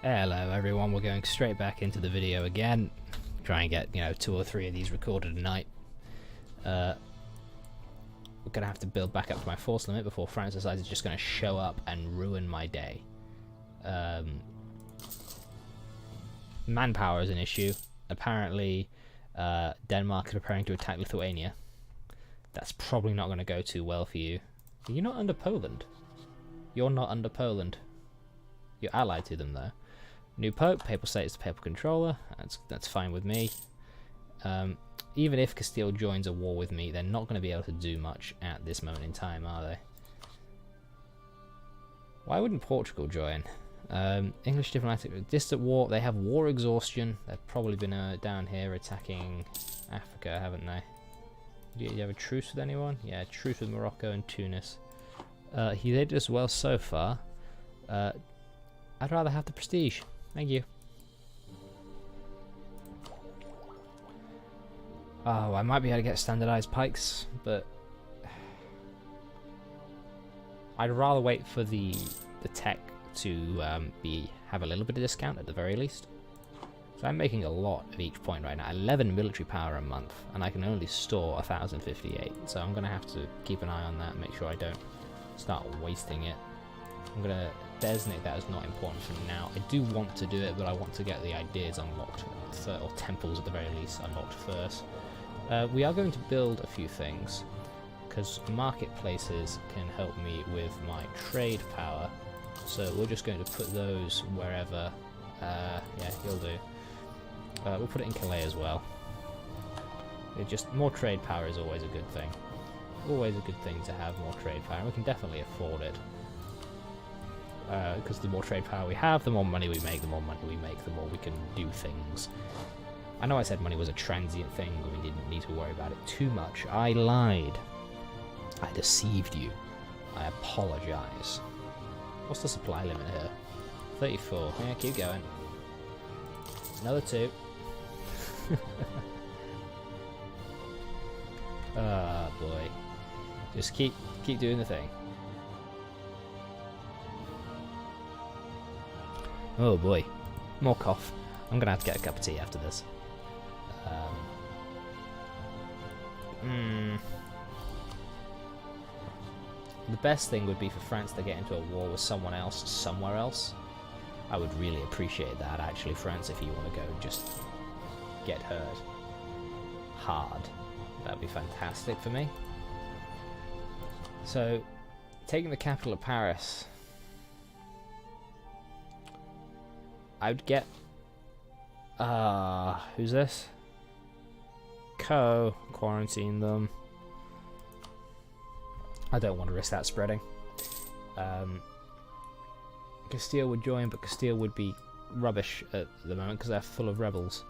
Hello everyone, we're going straight back into the video again. Try and get, 2 or 3 of these recorded a night. We're gonna have to build back up to my force limit before France decides it's just gonna show up and ruin my day. Manpower is an issue. Apparently, Denmark is preparing to attack Lithuania. That's probably not gonna go too well for you. You're not under Poland. You're not under Poland. You're allied to them though. New Pope, Papal State is the Papal Controller, that's fine with me. Even if Castile joins a war with me, they're not going to be able to do much at this moment in time, are they? Why wouldn't Portugal join? English diplomatic, distant war, they have war exhaustion. They've probably been down here attacking Africa, haven't they? Do you have a truce with anyone? Yeah, truce with Morocco and Tunis. He did as well so far. I'd rather have the prestige. Thank you. Oh, I might be able to get standardized pikes, but I'd rather wait for the tech to have a little bit of discount at the very least. So I'm making a lot at each point right now. 11 military power a month, and I can only store 1,058. So I'm gonna have to keep an eye on that, and make sure I don't start wasting it. I'm gonna designate that as not important for now. I do want to do it, but I want to get the ideas unlocked, or temples at the very least unlocked first. We are going to build a few things, because marketplaces can help me with my trade power, so we're just going to put those wherever. Yeah, he'll do. We'll put it in Calais as well. Just more trade power is always a good thing. Always a good thing to have more trade power. We can definitely afford it. Because the more trade power we have, the more money we make, the more we can do things. I know I said money was a transient thing, but we didn't need to worry about it too much. I lied. I deceived you. I apologize. What's the supply limit here? 34. Yeah, keep going. Another 2. Ah, boy. Just keep doing the thing. Oh boy, more cough. I'm gonna have to get a cup of tea after this. The best thing would be for France to get into a war with someone else somewhere else. I would really appreciate that, actually, France, if you want to go and just get hurt hard. That'd be fantastic for me. So, taking the capital of Paris, I would get... who's this? Quarantine them. I don't want to risk that spreading. Castile would join, but Castile would be rubbish at the moment because they're full of rebels.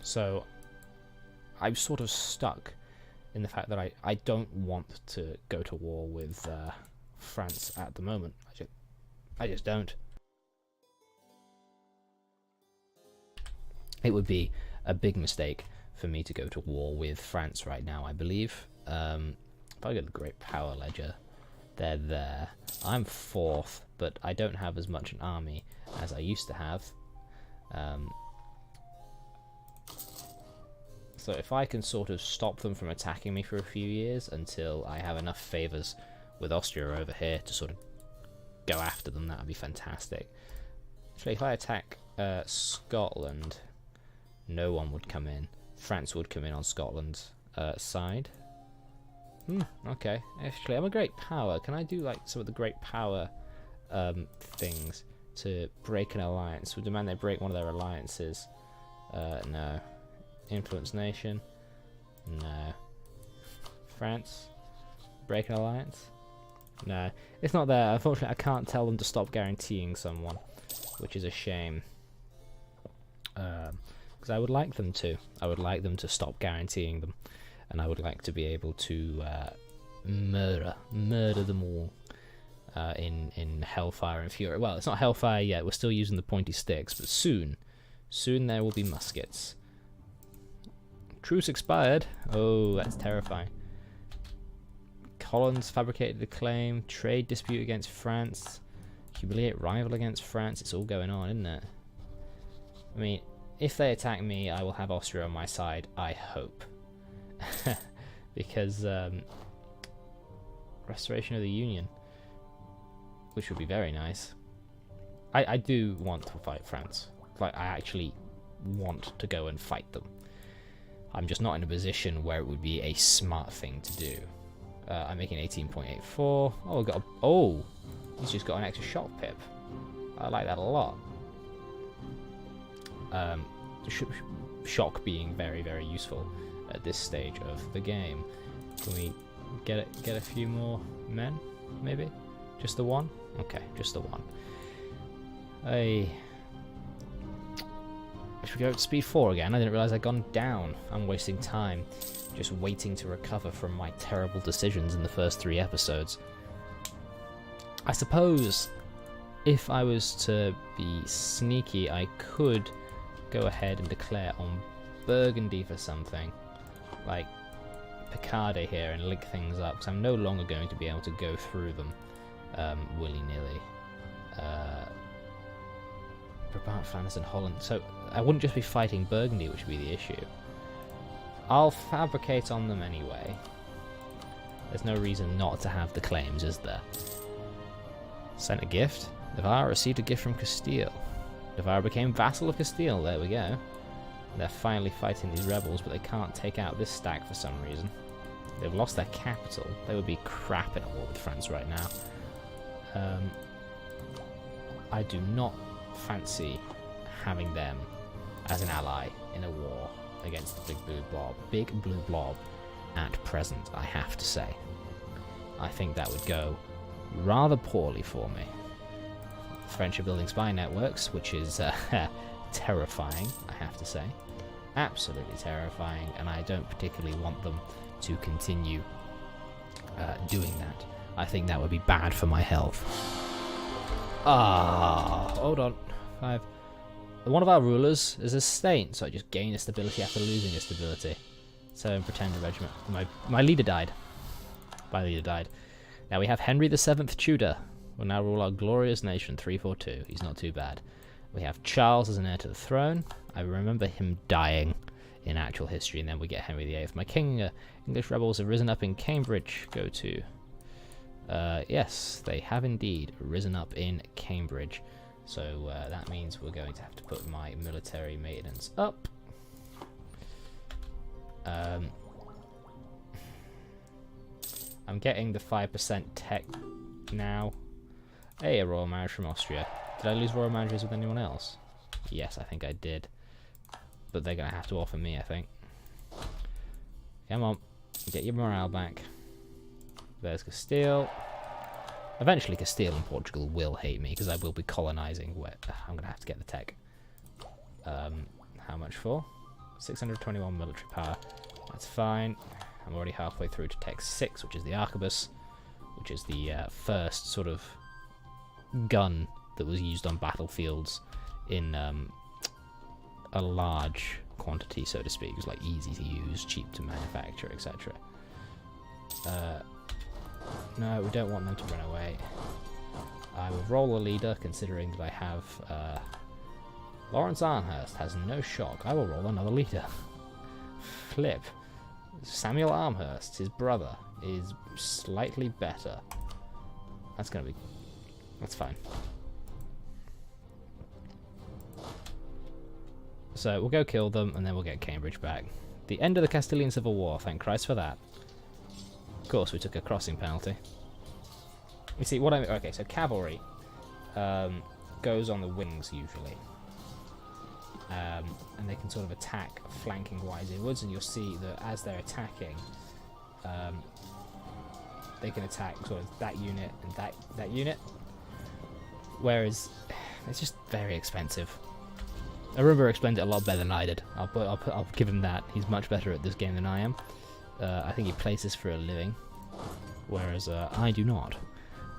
So I'm sort of stuck in the fact that I don't want to go to war with France at the moment. I just don't. It would be a big mistake for me to go to war with France right now, I believe. If I get a great power ledger, they're there. I'm 4th, but I don't have as much an army as I used to have. So if I can sort of stop them from attacking me for a few years until I have enough favours with Austria over here to sort of go after them, that would be fantastic. Actually, if I attack Scotland, no one would come in. France would come in on Scotland's side. Okay. Actually, I'm a great power. Can I do like some of the great power things to break an alliance? Would demand they break one of their alliances. No. Influence nation. No. France. Break an alliance. No. It's not there. Unfortunately, I can't tell them to stop guaranteeing someone, which is a shame. Because I would like them to. I would like them to stop guaranteeing them, and I would like to be able to murder them all in Hellfire and Fury. Well, it's not Hellfire yet. We're still using the pointy sticks, but soon there will be muskets. Truce expired. Oh, that's terrifying. Collins fabricated a claim. Trade dispute against France. Humiliate rival against France. It's all going on, isn't it? I mean, if they attack me, I will have Austria on my side, I hope. Because, restoration of the Union, which would be very nice. I do want to fight France. Like, I actually want to go and fight them. I'm just not in a position where it would be a smart thing to do. I'm making 18.84. Oh, we got a... Oh! He's just got an extra shock pip. I like that a lot. Shock being very, very useful at this stage of the game. Can we get a few more men, maybe? Just the one? Okay, just the one. Should we go to speed 4 again? I didn't realise I'd gone down. I'm wasting time just waiting to recover from my terrible decisions in the first 3 episodes. I suppose if I was to be sneaky, I could go ahead and declare on Burgundy for something, like Picardy here, and link things up, because I'm no longer going to be able to go through them willy-nilly. Brabant, Flanders and Holland. So I wouldn't just be fighting Burgundy, which would be the issue. I'll fabricate on them anyway. There's no reason not to have the claims, is there? Sent a gift. Navarre received a gift from Castile. Navarre became vassal of Castile. There we go. They're finally fighting these rebels, but they can't take out this stack for some reason. They've lost their capital. They would be crap in a war with France right now. I do not fancy having them as an ally in a war against the Big Blue Blob. Big Blue Blob at present, I have to say. I think that would go rather poorly for me. The French are building spy networks, which is terrifying, I have to say. Absolutely terrifying, and I don't particularly want them to continue doing that. I think that would be bad for my health. Ah, hold on. 5. One of our rulers is a saint, so I just gain a stability after losing a stability. So in Pretender Regiment, my leader died. My leader died. Now we have Henry the 7th Tudor. Will now rule our glorious nation. 342. He's not too bad. We have Charles as an heir to the throne. I remember him dying in actual history, and then we get Henry VIII. My king. English rebels have risen up in Cambridge. Go to. Yes, they have indeed risen up in Cambridge. So that means we're going to have to put my military maintenance up. I'm getting the 5% tech now. Hey, a royal marriage from Austria. Did I lose royal marriages with anyone else? Yes, I think I did. But they're going to have to offer me, I think. Come on. Get your morale back. There's Castile. Eventually Castile and Portugal will hate me because I will be colonising where I'm going to have to get the tech. How much for? 621 military power. That's fine. I'm already halfway through to Tech 6, which is the arquebus, which is the first sort of gun that was used on battlefields in a large quantity, so to speak. It was like easy to use, cheap to manufacture, etc. No, we don't want them to run away. I will roll a leader, considering that I have Lawrence Armhurst has no shock. I will roll another leader. Flip. Samuel Armhurst, his brother, is slightly better. That's gonna be... that's fine. So we'll go kill them, and then we'll get Cambridge back. The end of the Castilian Civil War, thank Christ for that. Of course, we took a crossing penalty. You see, what I mean... okay, so cavalry goes on the wings, usually. And they can sort of attack flanking-wise inwards, and you'll see that as they're attacking, they can attack sort of that unit and that unit. Whereas, it's just very expensive. Arumba explained it a lot better than I did. I'll give him that. He's much better at this game than I am. I think he plays this for a living, whereas I do not.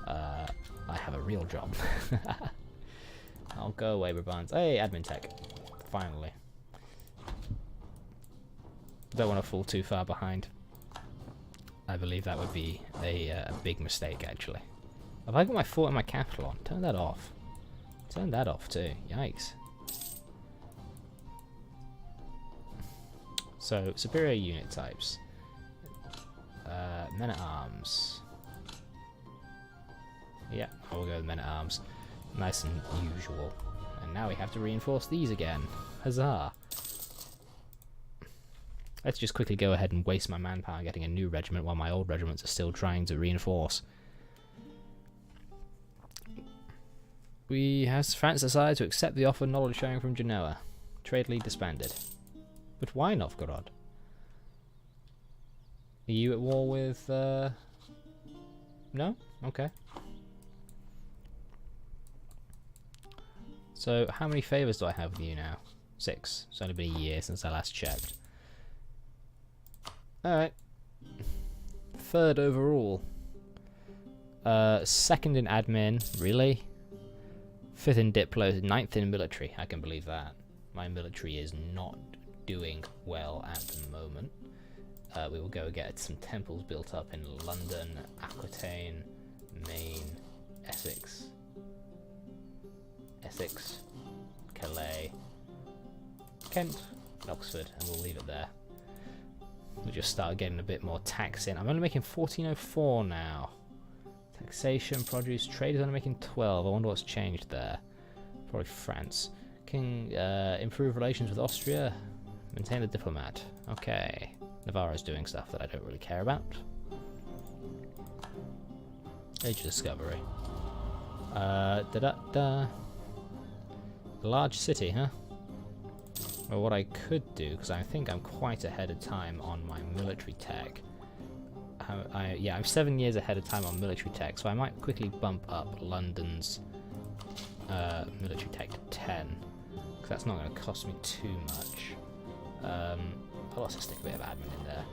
I have a real job. I'll go away, Brabant. Hey, admin tech. Finally. Don't want to fall too far behind. I believe that would be a big mistake, actually. Have I got my fort and my capital on? Turn that off. Turn that off too. Yikes. So, superior unit types. Men-at-arms. Yeah, I will go with men-at-arms. Nice and usual. And now we have to reinforce these again. Huzzah! Let's just quickly go ahead and waste my manpower getting a new regiment while my old regiments are still trying to reinforce. France decided to accept the offer knowledge sharing from Genoa. Trade league disbanded. But why Novgorod? Are you at war with... No? Okay. So, how many favours do I have with you now? 6. It's only been a year since I last checked. Alright. 3rd overall. 2nd in admin. Really? 5th in diplo. 9th in military. I can believe that. My military is not doing well at the moment. We will go get some temples built up in London, Aquitaine, Maine, Essex, Calais, Kent, and Oxford, and we'll leave it there. We'll just start getting a bit more tax in. I'm only making 1404 now. Taxation, produce, trade is only making 12. I wonder what's changed there. Probably France. Can improve relations with Austria. Maintain the diplomat. Okay. Navarro's doing stuff that I don't really care about. Age of Discovery. Large city, huh? Well, what I could do, because I think I'm quite ahead of time on my military tech. Yeah, I'm 7 years ahead of time on military tech, so I might quickly bump up London's military tech to 10, because that's not going to cost me too much. I'll also stick a bit of admin in there,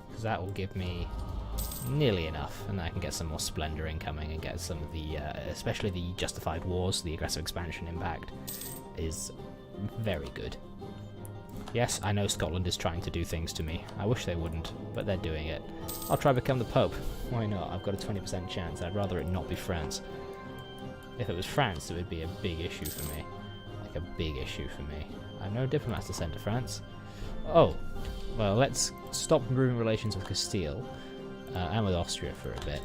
because that will give me nearly enough, and then I can get some more splendor incoming and get some of the, especially the justified wars, the aggressive expansion impact is very good. Yes, I know Scotland is trying to do things to me. I wish they wouldn't, but they're doing it. I'll try to become the Pope. Why not? I've got a 20% chance. I'd rather it not be France. If it was France, it would be a big issue for me. Like a big issue for me. I have no diplomats to send to France. Oh, well, let's stop improving relations with Castile and with Austria for a bit,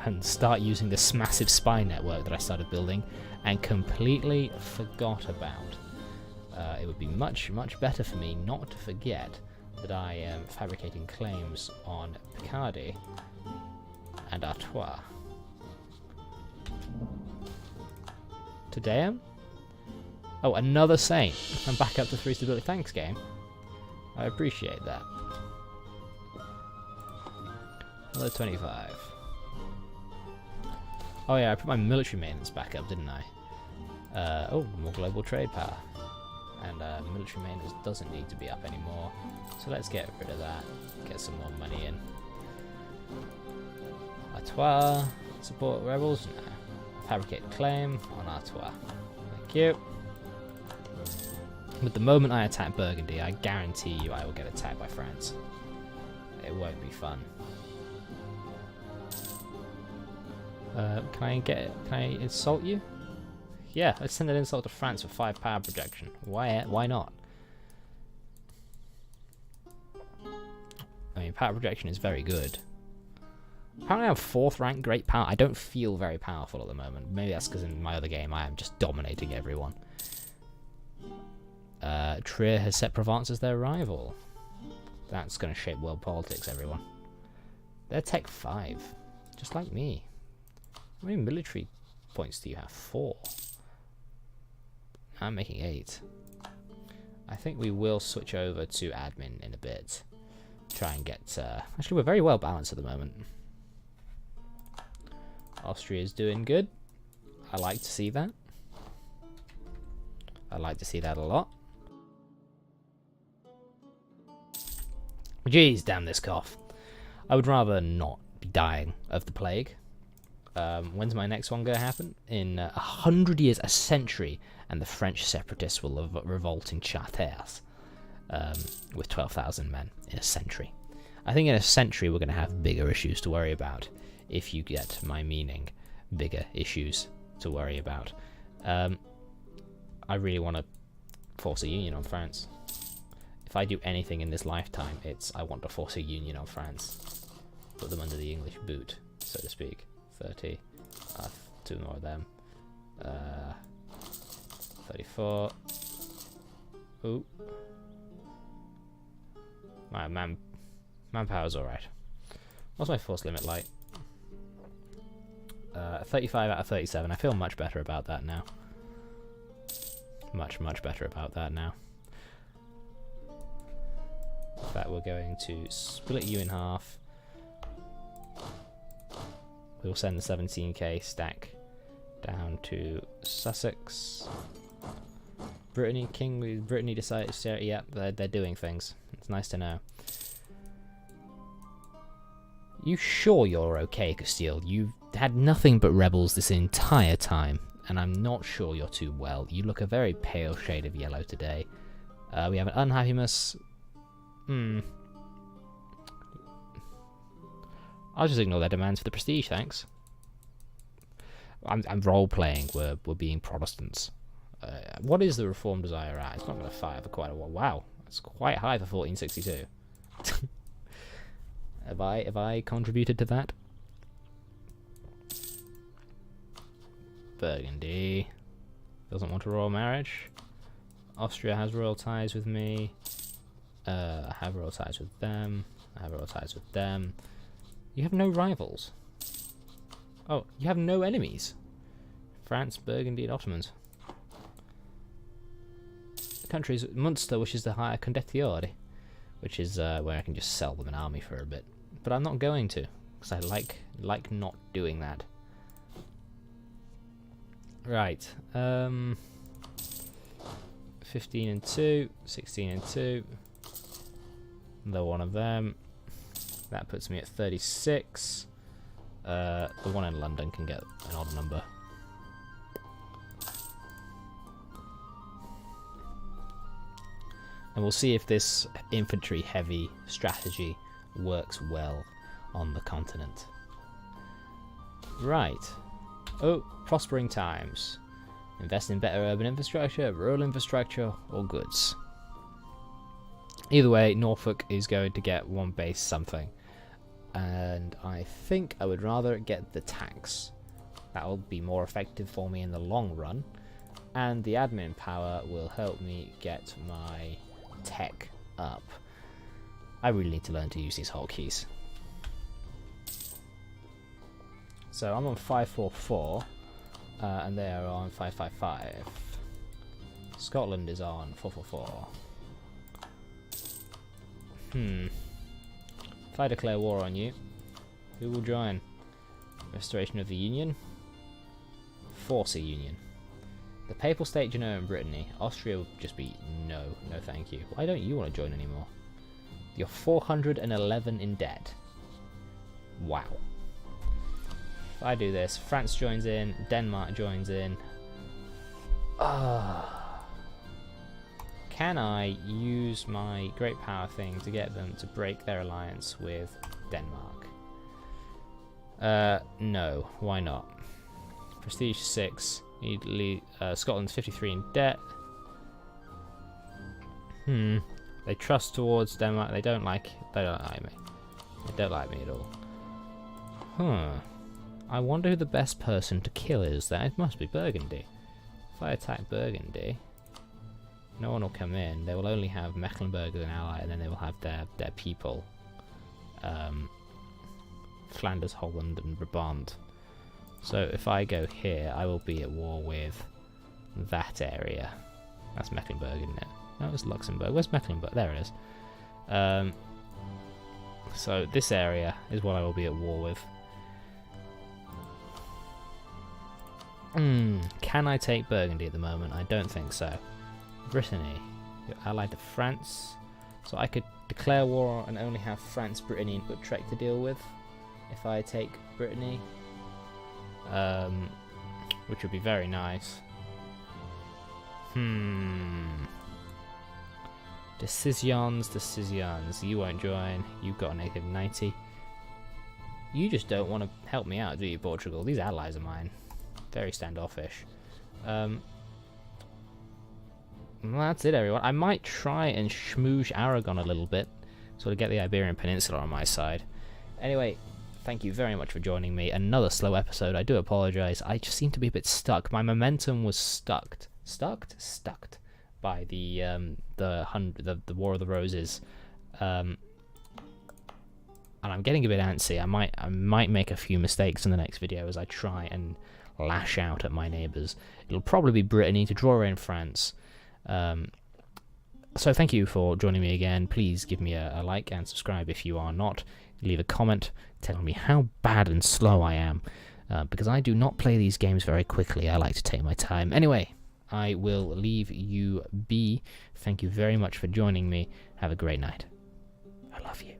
and start using this massive spy network that I started building and completely forgot about. It would be much, much better for me not to forget that I am fabricating claims on Picardy and Artois. Today, oh, another saint. I'm back up to 3 stability. Thanks, game. I appreciate that. Another 25. Oh yeah, I put my military maintenance back up, didn't I? Oh, more global trade power. And military maintenance doesn't need to be up anymore. So let's get rid of that. Get some more money in. Artois. Support rebels? No. Fabricate claim on Artois. Thank you. But the moment I attack Burgundy, I guarantee you I will get attacked by France. It won't be fun. Can I insult you? Yeah, let's send an insult to France for 5 power projection. Why not? I mean, power projection is very good. Apparently I have 4th rank great power. I don't feel very powerful at the moment. Maybe that's because in my other game I am just dominating everyone. Trier has set Provence as their rival. That's going to shape world politics, everyone. They're tech 5, just like me. How many military points do you have? 4. I'm making 8. I think we will switch over to admin in a bit. Try and get... actually, we're very well balanced at the moment. Austria is doing good. I like to see that. I like to see that a lot. Jeez, damn this cough. I would rather not be dying of the plague. When's my next one going to happen? In 100 years, a century, and the French separatists will revolt in Chartres with 12,000 men in a century. I think in a century we're going to have bigger issues to worry about. if you get my meaning. Bigger issues to worry about. I really want to force a union on France. If I do anything in this lifetime, it's I want to force a union on France. Put them under the English boot, so to speak. 30. 2 more of them. 34. Ooh. My manpower's alright. What's my force limit like? 35 out of 37. I feel much better about that now. Much better about that now. In fact, we're going to split you in half. We'll send the 17k stack down to Sussex. Brittany decided to say, yeah, they're doing things. It's nice to know. You sure you're okay, Castile? You've had nothing but rebels this entire time, and I'm not sure you're too well. You look a very pale shade of yellow today. We have an unhappiness. I'll just ignore their demands for the prestige, thanks. I'm role-playing. We're being Protestants. What is the reform desire at? It's not going to fire for quite a while. Wow, that's quite high for 1462. Have I contributed to that? Burgundy doesn't want a royal marriage. Austria has royal ties with me. I have royal ties with them. I have royal ties with them. You have no rivals. Oh, you have no enemies. France, Burgundy, and Ottomans. The country's Munster wishes to hire condottieri, which is where I can just sell them an army for a bit. But I'm not going to, because I like not doing that. Right. 15 and 2, 16 and 2. Another one of them. That puts me at 36. The one in London can get an odd number. And we'll see if this infantry heavy strategy works well on the continent. Right. Oh, prospering times. Invest in better urban infrastructure, rural infrastructure, or goods. Either way, Norfolk is going to get one base something. And I think I would rather get the tax. That will be more effective for me in the long run. And the admin power will help me get my tech up. I really need to learn to use these hotkeys. So I'm on 544, and they are on 555. Scotland is on 444. If I declare war on you, who will join? Restoration of the Union? Force a Union. The Papal State, Genoa, and Brittany. Austria would just be no thank you. Why don't you want to join anymore? You're 411 in debt. Wow. If I do this, France joins in, Denmark joins in. Can I use my great power thing to get them to break their alliance with Denmark? No. Why not? Prestige 6. Scotland's 53 in debt. They trust towards Denmark. They don't like me. They don't like me at all. I wonder who the best person to kill is there. It must be Burgundy. If I attack Burgundy, no one will come in. They will only have Mecklenburg as an ally, and then they will have their people. Flanders, Holland, and Brabant. So if I go here, I will be at war with that area. That's Mecklenburg, isn't it? No, it's Luxembourg. Where's Mecklenburg? There it is. So this area is what I will be at war with. Can I take Burgundy at the moment? I don't think so. Brittany, you're allied to France. So I could declare war and only have France, Brittany, and Utrecht to deal with if I take Brittany. Which would be very nice. Decisions. You won't join. You've got a negative 90. You just don't want to help me out, do you, Portugal? These allies of mine. Very standoffish. Well, that's it, everyone. I might try and schmooze Aragon a little bit, sort of get the Iberian Peninsula on my side. Anyway, thank you very much for joining me. Another slow episode. I do apologise. I just seem to be a bit stuck. My momentum was stuck by the War of the Roses, and I'm getting a bit antsy. I might make a few mistakes in the next video as I try and lash out at my neighbours. It'll probably be Brittany to draw in France. So thank you for joining me again. Please give me a like and subscribe if you are not. Leave a comment telling me how bad and slow I am, because I do not play these games very quickly. I like to take my time. Anyway, I will leave you be. Thank you very much for joining me. Have a great night. I love you.